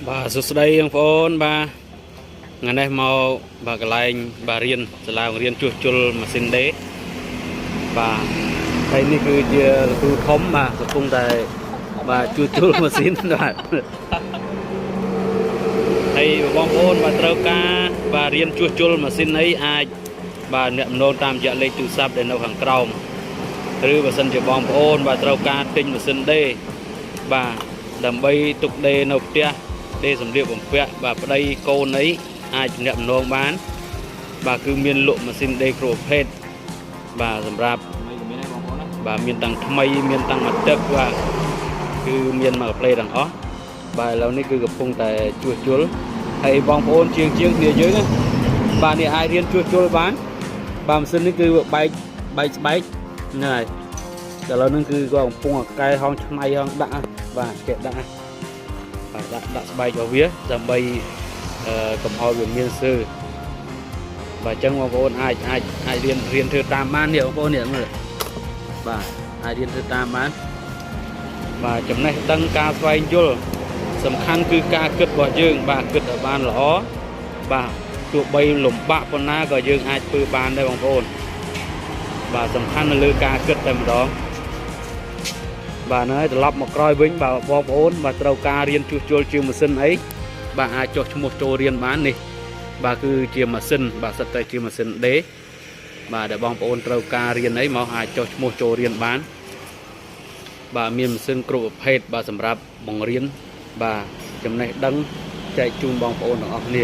Bà sụt đây ông phone bà ngày nay mau bà cái lại bà riêng sẽ làm riêng chuột chul mà xin đế bà đâyนี่คือคอมมากับปุ้งแต่bà chuột chul mà xin rồi hay bong phone bà trâu ca bà riêng chuột chul mà xin ấy ai bà niệm nôn tam dạ lên từ sắp để nấu hàng còngឬបើសិនជាបងប្អូនបាទត្រូវការទិញម៉ាស៊ីនដេបាទដើម្បីទុកដេនៅផ្ទះដេសម្លៀកបំពាក់បាទប្តីកូនអីអាចទំនាក់ទំនងបានបាទគឺមានលក់ម៉ាស៊ីនដេគ្រប់ប្រភេទបាទសម្រាប់បាទមានទាំងថ្មីមានទាំងមួយទឹកបាទគឺមានមកផ្លេទាំងអស់បាទឥឡូវនេះគឺកំពុងតែជួសជុលហើយបងប្អូនជាងគ្នាយើងបាទនេះអាចរៀនជួសជុលបានបាទម៉ាស៊ីននេះគឺបែកស្បែកហ្នឹងហើយតែឥឡូវហ្នឹងគឺគាត់កំពុងកែហងឆ្នៃហងដាក់បាទគេដាក់បាទដាក់ស្បែករបស់វាដើម្បីកុំឲ្យវាមានសើបាទអញ្ចឹងបងប្អូនអាចរៀនធ្វើតាមបាននេះបងប្អូននេះមើលបាទអាចរៀនធ្វើតាមបានបាទចំណេះដឹងការស្វែងយល់សំខាន់គឺការគិតរបស់យើងបាទគិតឲ្យបានល្អបាទទោះបីលំបាកប៉ុណ្ណាក៏យើងអាចធ្វើបានដែរបងប្អូនបាទសំខាន់នៅលើការគិតតែម្ដងបាទហើយត្រឡប់មកក្រោយវិញបាទបងប្អូនបាទត្រូវការរៀនជួសជុលជាម៉ាស៊ីនអីបាទអាចចុះឈ្មោះចូលរៀនបាននេះបាទគឺជាម៉ាស៊ីនបាទសិតតែជាម៉ាស៊ីនដេបាទដែលបងប្អូនត្រូវការរៀនអីមកអាចចុះឈ្មោះចូលរៀនបានបាទមានម៉ាស៊ីនគ្រប់ប្រភេទបាទសម្រាប់បង្រៀនបាទចំណេះដឹងចែកជូនបងប្អូនទាំងអស់គ្នា